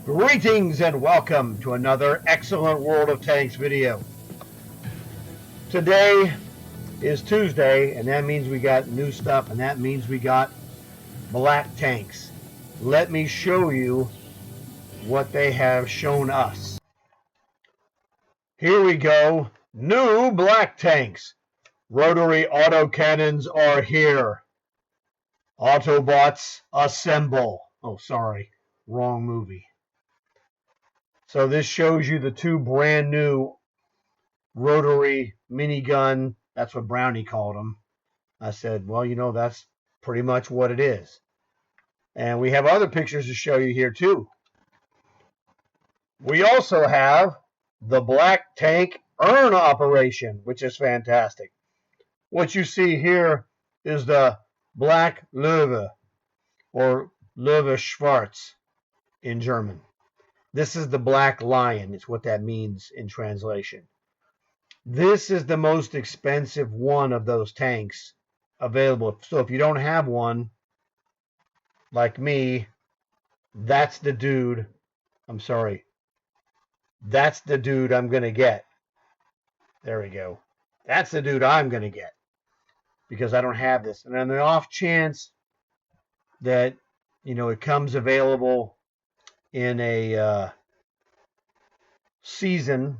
Greetings and welcome to another excellent World of Tanks video. Today is Tuesday, and that means we got new stuff, and that means we got black tanks. Let me show you what they have shown us. Here we go. New black tanks. Rotary autocannons are here. Autobots assemble. Oh, sorry. Wrong movie. So this shows you the two brand new rotary minigun. That's what Brownie called them. I said, well, you know, that's pretty much what it is. And we have other pictures to show you here too. We also have the black tank urn operation, which is fantastic. What you see here is the Black Löwe, or Löwe Schwarz in German. This is the black lion, is what that means in translation. This is the most expensive one of those tanks available. So if you don't have one, like me, that's the dude. I'm sorry. That's the dude I'm going to get. There we go. That's the dude I'm going to get, because I don't have this. And on the off chance that, you know, it comes available in a season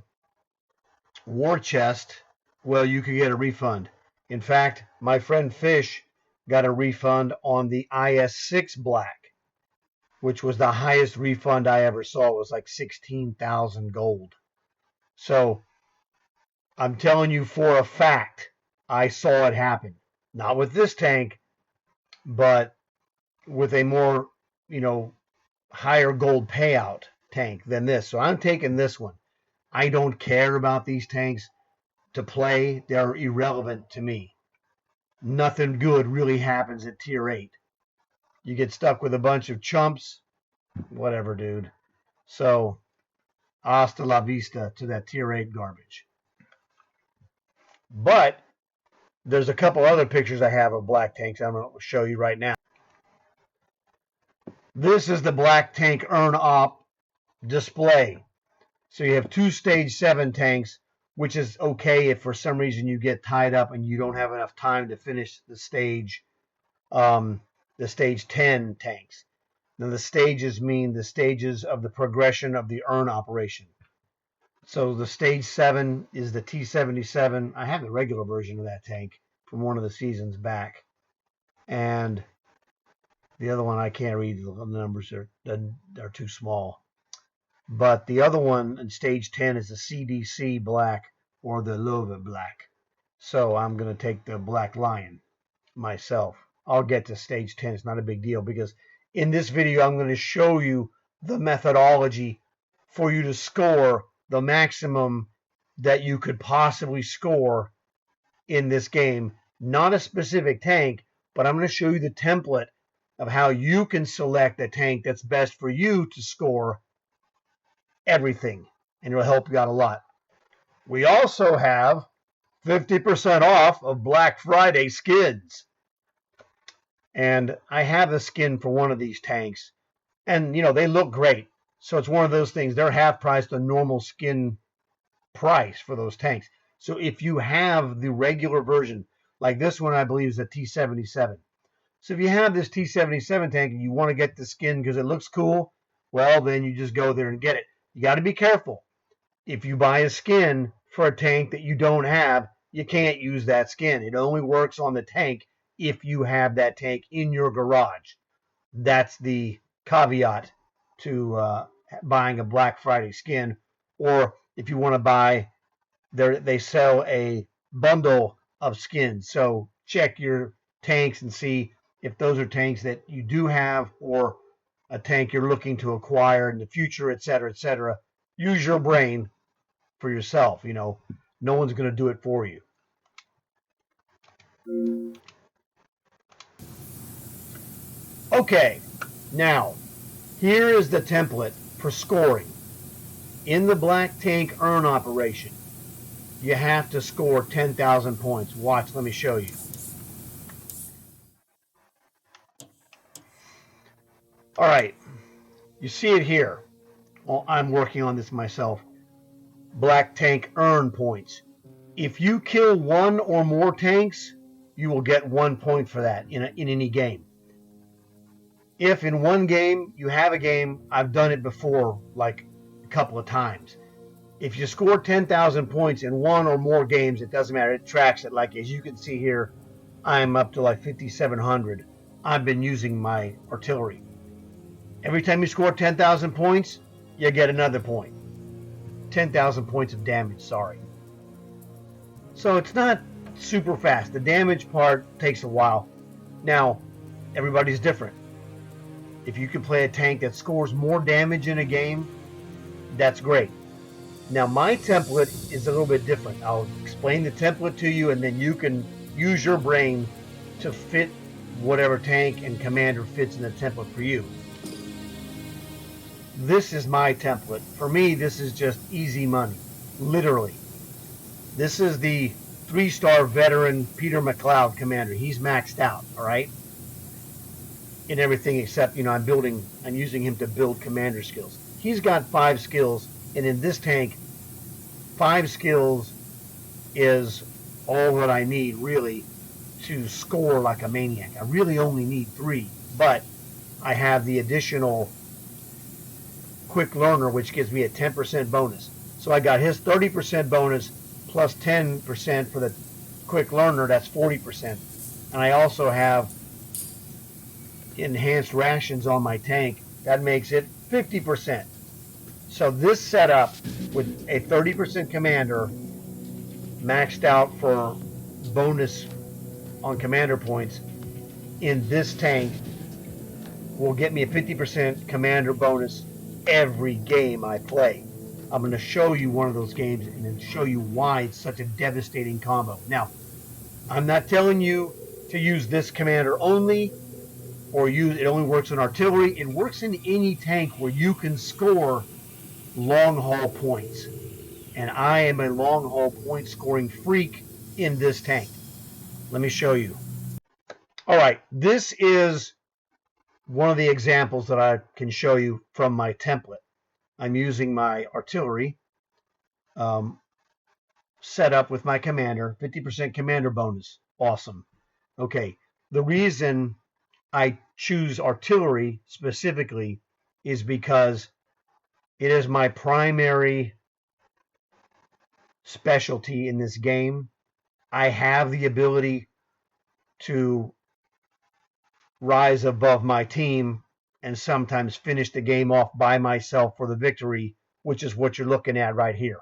war chest, well, you could get a refund. In fact, my friend Fish got a refund on the IS-6 Black, which was the highest refund I ever saw. It was like 16,000 gold. So I'm telling you for a fact, I saw it happen. Not with this tank, but with a more, you know, higher gold payout tank than this. So I'm taking this one. I don't care about these tanks to play. They're irrelevant to me. Nothing good really happens at tier 8. You get stuck with a bunch of chumps. Whatever, dude. So, hasta la vista to that tier 8 garbage. But there's a couple other pictures I have of black tanks I'm going to show you right now. This is the black tank urn op display. So you have two stage 7 tanks, which is okay if for some reason you get tied up and you don't have enough time to finish the stage 10 tanks. Now the stages mean the stages of the progression of the urn operation. So the stage 7 is the T-77. I have the regular version of that tank from one of the seasons back. And the other one, I can't read. The numbers are too small. But the other one in stage 10 is the CDC Black, or the Löwe Black. So I'm going to take the Black Lion myself. I'll get to stage 10. It's not a big deal, because in this video I'm going to show you the methodology for you to score the maximum that you could possibly score in this game. Not a specific tank, but I'm going to show you the template of how you can select a tank that's best for you to score everything, and it'll help you out a lot. We also have 50% off of Black Friday skins. And I have the skin for one of these tanks, and you know, they look great. So it's one of those things, they're half price the normal skin price for those tanks. So if you have the regular version, like this one I believe is a T-77. So if you have this T-77 tank and you want to get the skin because it looks cool, well, then you just go there and get it. You got to be careful. If you buy a skin for a tank that you don't have, you can't use that skin. It only works on the tank if you have that tank in your garage. That's the caveat to buying a Black Friday skin. Or if you want to buy, they sell a bundle of skins. So check your tanks and see if those are tanks that you do have, or a tank you're looking to acquire in the future, etc., etc. Use your brain for yourself. You know, no one's going to do it for you. Okay, now here is the template for scoring. In the black tank urn operation, you have to score 10,000 points. Watch, let me show you. All right, you see it here. Well, I'm working on this myself. Black tank earn points. If you kill one or more tanks, you will get 1 point for that in any game. If in one game you have a game, I've done it before, like a couple of times. If you score 10,000 points in one or more games, it doesn't matter. It tracks it. Like as you can see here, I'm up to like 5,700. I've been using my artillery. Every time you score 10,000 points, you get another point. 10,000 points of damage, sorry. So it's not super fast. The damage part takes a while. Now, everybody's different. If you can play a tank that scores more damage in a game, that's great. Now, my template is a little bit different. I'll explain the template to you, and then you can use your brain to fit whatever tank and commander fits in the template for you. This is my template. For me, this is just easy money, literally. This is the 3-star veteran Peter McLeod commander. He's maxed out, all right? In everything except, I'm using him to build commander skills. He's got 5 skills, and in this tank, 5 skills is all that I need, really, to score like a maniac. I really only need 3, but I have the additional quick learner, which gives me a 10% bonus. So I got his 30% bonus plus 10% for the quick learner, that's 40%. And I also have enhanced rations on my tank. That makes it 50%. So this setup with a 30% commander maxed out for bonus on commander points in this tank will get me a 50% commander bonus every game I play. I'm going to show you one of those games and then show you why it's such a devastating combo. Now, I'm not telling you to use this commander only, or it only works on artillery. It works in any tank where you can score long haul points. And I am a long haul point scoring freak in this tank. Let me show you. All right, this is one of the examples that I can show you from my template. I'm using my artillery set up with my commander, 50% commander bonus. Awesome. Okay, the reason I choose artillery specifically is because it is my primary specialty in this game. I have the ability to rise above my team and sometimes finish the game off by myself for the victory, which is what you're looking at right here.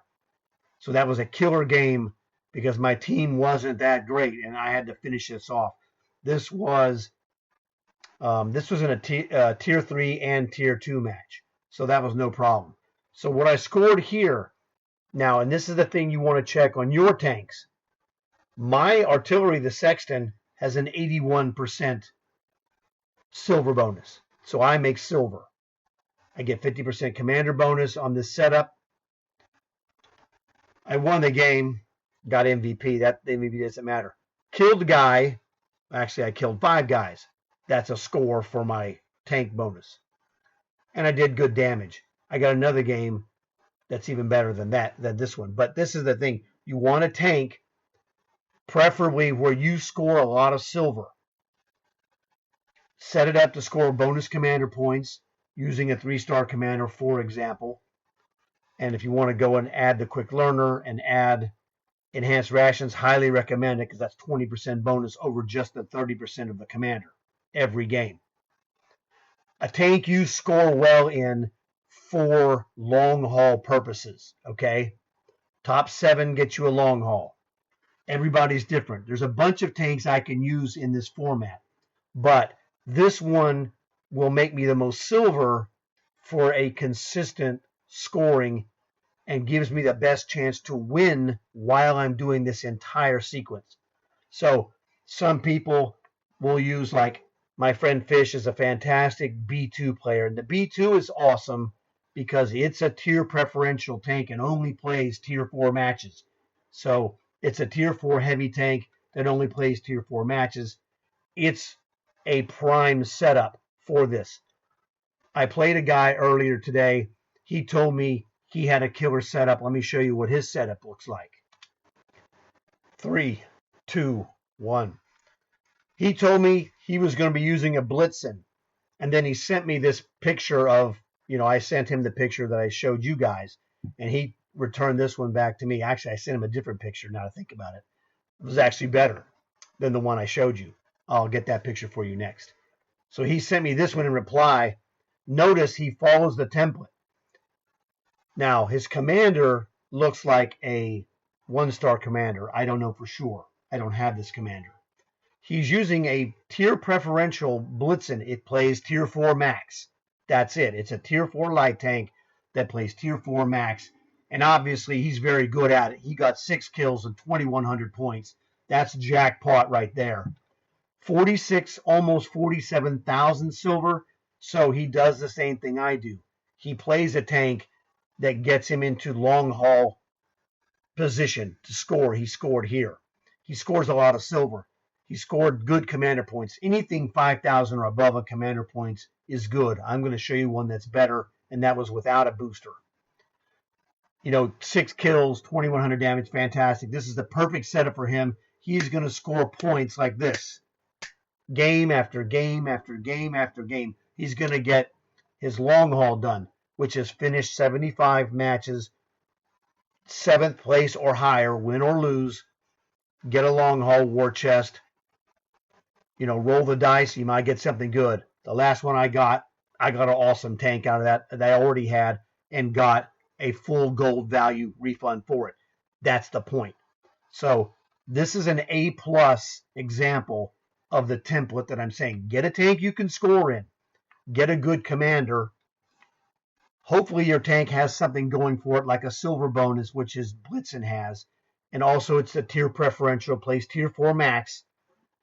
So that was a killer game because my team wasn't that great and I had to finish this off. This was in a tier 3 and tier 2 match. So that was no problem. So what I scored here now, and this is the thing you want to check on your tanks. My artillery, the Sexton, has an 81% silver bonus. So I make silver. I get 50% commander bonus on this setup. I won the game, got MVP. That MVP doesn't matter. Killed a guy. Actually, I killed 5 guys. That's a score for my tank bonus. And I did good damage. I got another game that's even better than this one. But this is the thing. You want a tank, preferably where you score a lot of silver. Set it up to score bonus commander points using a 3-star commander, for example. And if you want to go and add the quick learner and add enhanced rations, highly recommend it because that's 20% bonus over just the 30% of the commander every game. A tank you score well in for long haul purposes, okay? Top 7 gets you a long haul. Everybody's different. There's a bunch of tanks I can use in this format, but this one will make me the most silver for a consistent scoring and gives me the best chance to win while I'm doing this entire sequence. So some people will use, like my friend Fish is a fantastic B2 player. And the B2 is awesome because it's a tier preferential tank and only plays tier 4 matches. So it's a tier 4 heavy tank that only plays tier 4 matches. It's a prime setup for this. I played a guy earlier today. he told me he had a killer setup. Let me show you what his setup looks like. 3, 2, 1. He told me he was going to be using a Blitzen. And then he sent me this picture of, I sent him the picture that I showed you guys. And he returned this one back to me. Actually, I sent him a different picture now to think about it. It was actually better than the one I showed you. I'll get that picture for you next. So he sent me this one in reply. Notice he follows the template. Now, his commander looks like a 1-star commander. I don't know for sure. I don't have this commander. He's using a tier preferential Blitzen. It plays tier 4 max. That's it. It's a tier 4 light tank that plays tier 4 max. And obviously, he's very good at it. He got 6 kills and 2,100 points. That's jackpot right there. 46, almost 47,000 silver. So he does the same thing I do. He plays a tank that gets him into long haul position to score. He scored here. He scores a lot of silver. He scored good commander points. Anything 5,000 or above a commander points is good. I'm going to show you one that's better, and that was without a booster. 6 kills, 2,100 damage, fantastic. This is the perfect setup for him. He's going to score points like this. Game after game after game after game. He's going to get his long haul done, which is finish 75 matches, 7th place or higher, win or lose, get a long haul war chest. Roll the dice, you might get something good. The last one I got an awesome tank out of that I already had and got a full gold value refund for it. That's the point. So this is an A+ example of the template that I'm saying. Get a tank you can score in. Get a good commander. Hopefully your tank has something going for it like a silver bonus, which his Blitzen has. And also it's a tier preferential, plays tier 4 max,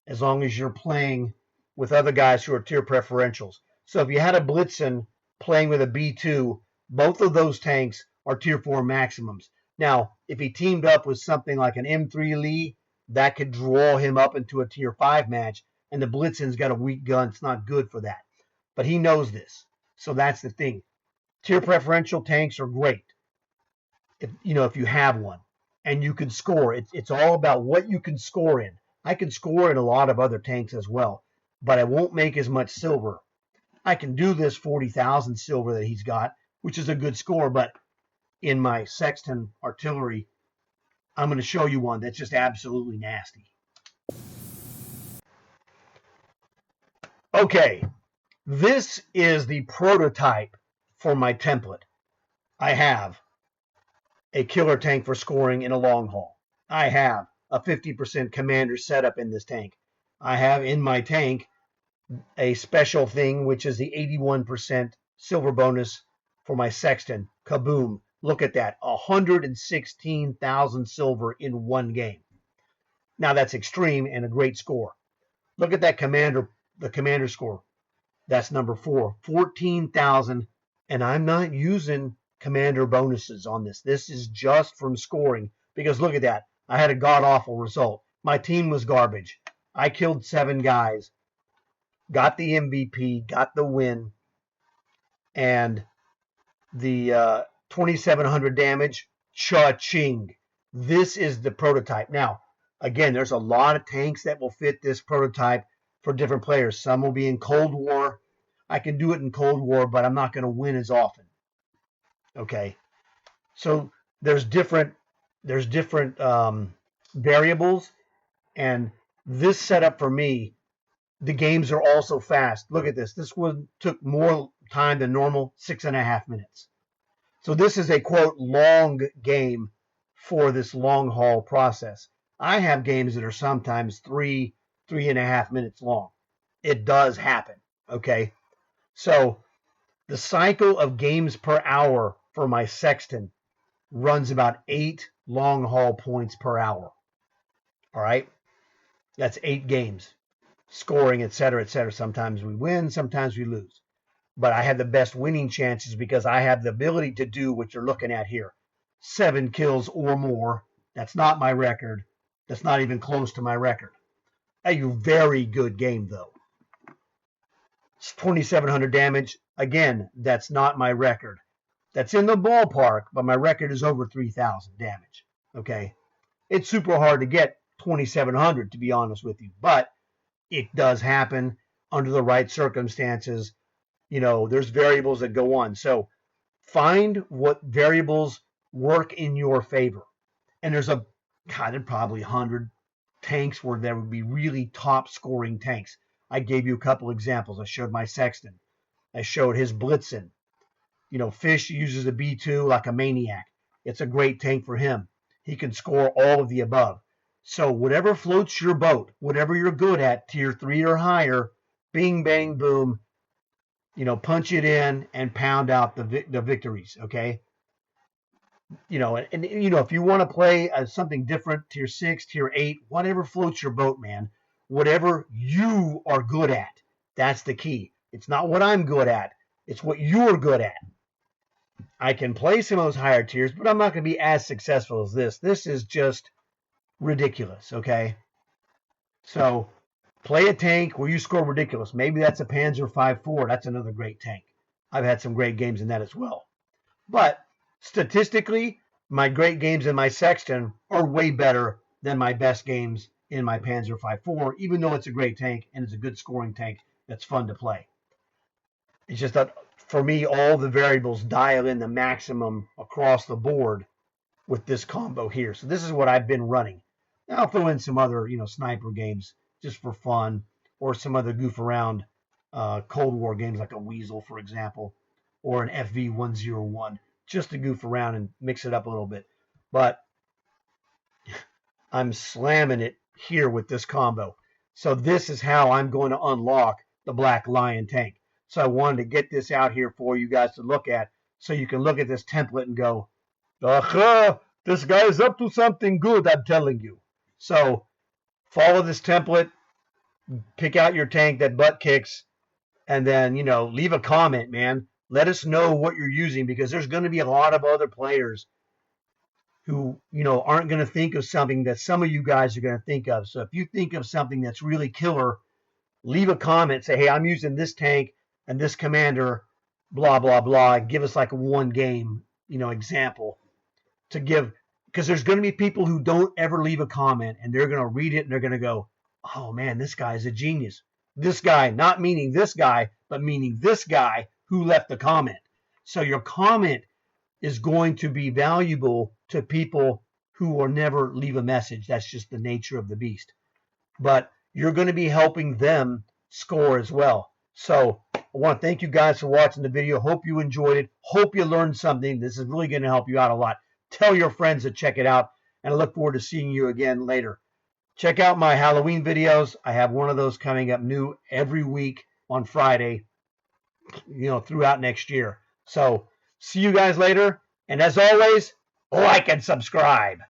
as long as you're playing with other guys who are tier preferentials. So if you had a Blitzen playing with a B2, both of those tanks are tier 4 maximums. Now, if he teamed up with something like an M3 Lee, that could draw him up into a tier 5 match, and the Blitzen's got a weak gun. It's not good for that. But he knows this. So that's the thing. Tier preferential tanks are great if you have one. And you can score. It's all about what you can score in. I can score in a lot of other tanks as well, but I won't make as much silver. I can do this 40,000 silver that he's got, which is a good score, but in my Sexton artillery, I'm going to show you one that's just absolutely nasty. Okay, this is the prototype for my template. I have a killer tank for scoring in a long haul. I have a 50% commander setup in this tank. I have in my tank a special thing, which is the 81% silver bonus for my Sexton. Kaboom. Look at that. 116,000 silver in one game. Now that's extreme and a great score. Look at that the commander score. That's number 4. 14,000. And I'm not using commander bonuses on this. This is just from scoring. Because look at that. I had a god-awful result. My team was garbage. I killed 7 guys, got the MVP, got the win, and the 2,700 damage, cha-ching. This is the prototype. Now, again, there's a lot of tanks that will fit this prototype for different players. Some will be in Cold War. I can do it in Cold War, but I'm not going to win as often. Okay? So there's different variables, and this setup for me, the games are also fast. Look at this. This one took more time than normal, 6.5 minutes. So this is a, quote, long game for this long haul process. I have games that are sometimes 3.5 minutes long. It does happen, okay? So the cycle of games per hour for my Sexton runs about 8 long haul points per hour. All right? That's 8 games, scoring, etc., etc. Sometimes we win, sometimes we lose. But I have the best winning chances because I have the ability to do what you're looking at here. 7 kills or more. That's not my record. That's not even close to my record. A very good game, though. It's 2,700 damage. Again, that's not my record. That's in the ballpark, but my record is over 3,000 damage. Okay. It's super hard to get 2,700, to be honest with you, but it does happen under the right circumstances. There's variables that go on. So find what variables work in your favor. And there's probably 100 tanks where there would be really top scoring tanks. I gave you a couple examples. I showed my Sexton. I showed his Blitzen. Fish uses a B2 like a maniac. It's a great tank for him. He can score all of the above. So whatever floats your boat, whatever you're good at, tier 3 or higher, bing, bang, boom, punch it in and pound out the victories, okay? If you want to play something different, tier 6, tier 8, whatever floats your boat, man. Whatever you are good at, that's the key. It's not what I'm good at. It's what you're good at. I can play some of those higher tiers, but I'm not going to be as successful as this. This is just ridiculous, okay? So play a tank where you score ridiculous. Maybe that's a Panzer 5.4. That's another great tank. I've had some great games in that as well. But statistically, my great games in my Sexton are way better than my best games in my Panzer 5.4, even though it's a great tank and it's a good scoring tank that's fun to play. It's just that for me, all the variables dial in the maximum across the board with this combo here. So this is what I've been running. Now I'll throw in some other, sniper games just for fun, or some other goof around Cold War games like a Weasel, for example, or an FV101, just to goof around and mix it up a little bit. But I'm slamming it here with this combo. So this is how I'm going to unlock the Black Lion tank. So I wanted to get this out here for you guys to look at, so you can look at this template and go, aha, this guy is up to something good, I'm telling you. So follow this template, pick out your tank that butt kicks, and then, leave a comment, man. Let us know what you're using, because there's going to be a lot of other players who, aren't going to think of something that some of you guys are going to think of. So if you think of something that's really killer, leave a comment. Say, hey, I'm using this tank and this commander, blah, blah, blah. Give us like a one game, example to give, because there's going to be people who don't ever leave a comment, and they're going to read it and they're going to go, oh man, this guy's a genius. This guy, not meaning this guy, but meaning this guy who left the comment. So your comment is going to be valuable to people who will never leave a message. That's just the nature of the beast. But you're going to be helping them score as well. So I want to thank you guys for watching the video. Hope you enjoyed it. Hope you learned something. This is really going to help you out a lot. Tell your friends to check it out, and I look forward to seeing you again later. Check out my Halloween videos. I have one of those coming up new every week on Friday, throughout next year. So see you guys later. And as always, like and subscribe.